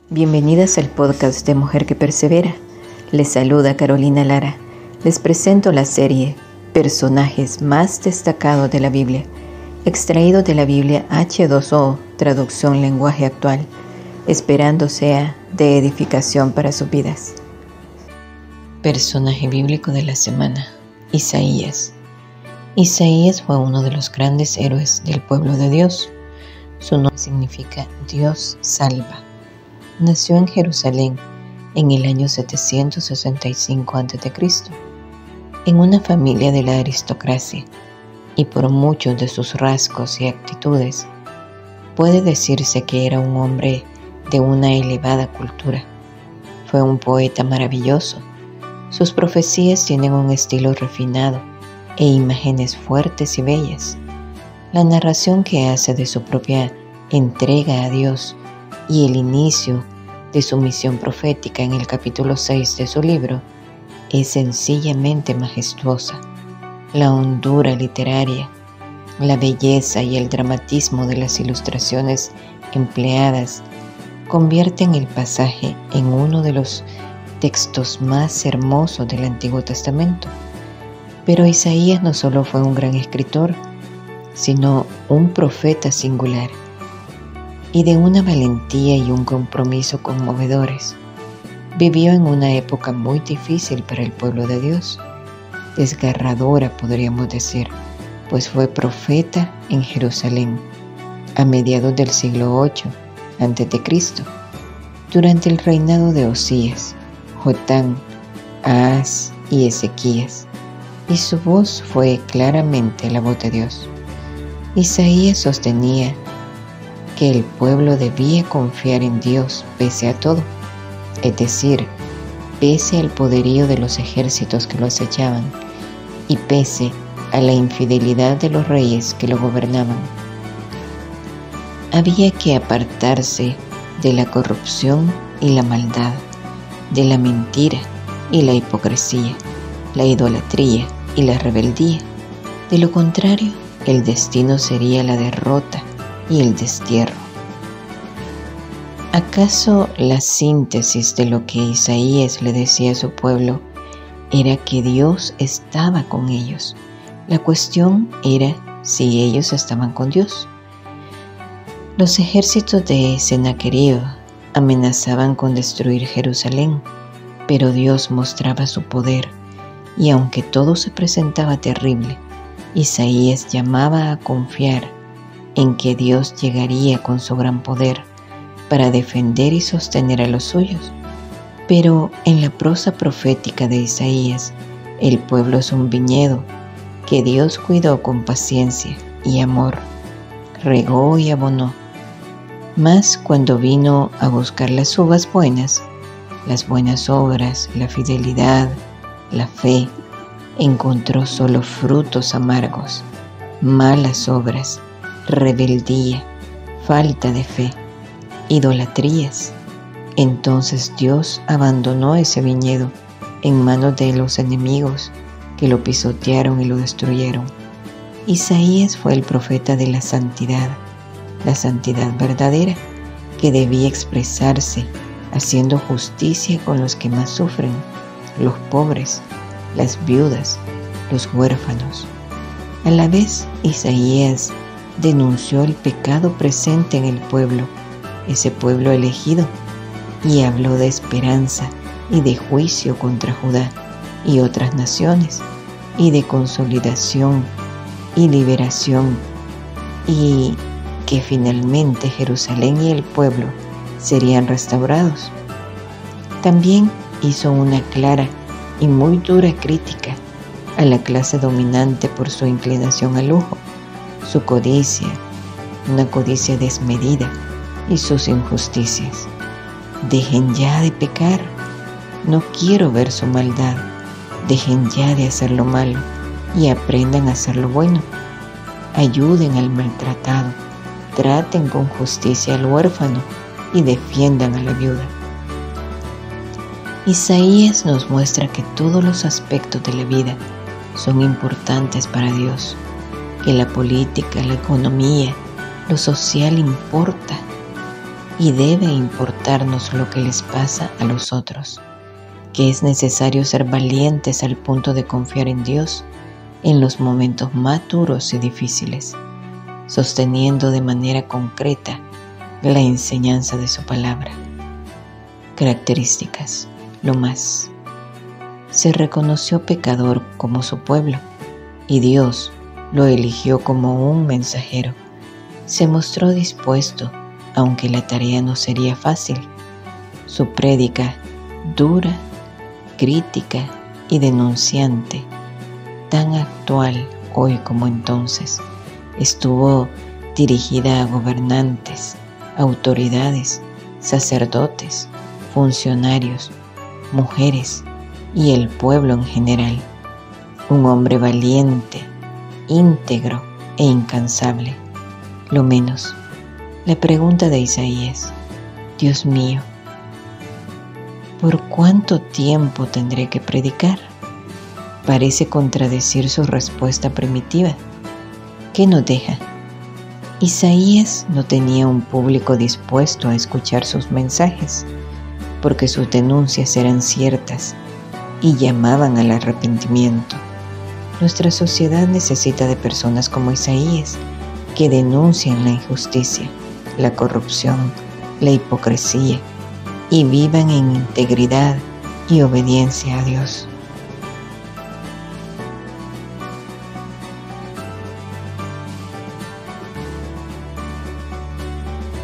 Bienvenidas al podcast de Mujer que Persevera. Les saluda Carolina Lara. Les presento la serie Personajes más destacados de la Biblia, extraído de la Biblia H2O, traducción lenguaje actual, esperando sea de edificación para sus vidas. Personaje bíblico de la semana: Isaías. Isaías fue uno de los grandes héroes del pueblo de Dios. Su nombre significa Dios salva. Nació en Jerusalén en el año 765 a.C., en una familia de la aristocracia, y por muchos de sus rasgos y actitudes, puede decirse que era un hombre de una elevada cultura. Fue un poeta maravilloso. Sus profecías tienen un estilo refinado e imágenes fuertes y bellas. La narración que hace de su propia entrega a Dios y el inicio de su misión profética en el capítulo 6 de su libro es sencillamente majestuosa. La hondura literaria, la belleza y el dramatismo de las ilustraciones empleadas convierten el pasaje en uno de los textos más hermosos del Antiguo Testamento. Pero Isaías no solo fue un gran escritor, sino un profeta singular, y de una valentía y un compromiso conmovedores. Vivió en una época muy difícil para el pueblo de Dios, desgarradora podríamos decir, pues fue profeta en Jerusalén a mediados del siglo VIII a.C., durante el reinado de Osías, Jotán, Ahaz y Ezequías, y su voz fue claramente la voz de Dios. Isaías sostenía que el pueblo debía confiar en Dios pese a todo, es decir, pese al poderío de los ejércitos que lo acechaban y pese a la infidelidad de los reyes que lo gobernaban. Había que apartarse de la corrupción y la maldad, de la mentira y la hipocresía, la idolatría y la rebeldía. De lo contrario, el destino sería la derrota y el destierro. ¿Acaso la síntesis de lo que Isaías le decía a su pueblo era que Dios estaba con ellos? La cuestión era si ellos estaban con Dios. Los ejércitos de Sennacherib amenazaban con destruir Jerusalén, pero Dios mostraba su poder, y aunque todo se presentaba terrible, Isaías llamaba a confiar en que Dios llegaría con su gran poder para defender y sostener a los suyos. Pero en la prosa profética de Isaías, el pueblo es un viñedo que Dios cuidó con paciencia y amor, regó y abonó. Mas cuando vino a buscar las uvas buenas, las buenas obras, la fidelidad, la fe, encontró solo frutos amargos, malas obras, rebeldía, falta de fe, idolatrías. Entonces Dios abandonó ese viñedo en manos de los enemigos que lo pisotearon y lo destruyeron. Isaías fue el profeta de la santidad verdadera, que debía expresarse haciendo justicia con los que más sufren, los pobres, las viudas, los huérfanos. A la vez, Isaías denunció el pecado presente en el pueblo, ese pueblo elegido, y habló de esperanza y de juicio contra Judá y otras naciones, y de consolidación y liberación, y que finalmente Jerusalén y el pueblo serían restaurados. También hizo una clara y muy dura crítica a la clase dominante por su inclinación al lujo, su codicia, una codicia desmedida, y sus injusticias. Dejen ya de pecar, no quiero ver su maldad. Dejen ya de hacer lo malo y aprendan a hacer lo bueno. Ayuden al maltratado, traten con justicia al huérfano y defiendan a la viuda. Isaías nos muestra que todos los aspectos de la vida son importantes para Dios, que la política, la economía, lo social importa, y debe importarnos lo que les pasa a los otros, que es necesario ser valientes al punto de confiar en Dios en los momentos más duros y difíciles, sosteniendo de manera concreta la enseñanza de su palabra. Características. Lo más. Se reconoció pecador como su pueblo y Dios lo eligió como un mensajero. Se mostró dispuesto, aunque la tarea no sería fácil. Su prédica, dura, crítica y denunciante, tan actual hoy como entonces, estuvo dirigida a gobernantes, autoridades, sacerdotes, funcionarios, mujeres y el pueblo en general. Un hombre valiente, íntegro e incansable. Lo menos, la pregunta de Isaías: Dios mío, ¿por cuánto tiempo tendré que predicar? Parece contradecir su respuesta primitiva. ¿Qué nos deja? Isaías no tenía un público dispuesto a escuchar sus mensajes, porque sus denuncias eran ciertas y llamaban al arrepentimiento. Nuestra sociedad necesita de personas como Isaías, que denuncien la injusticia, la corrupción, la hipocresía y vivan en integridad y obediencia a Dios.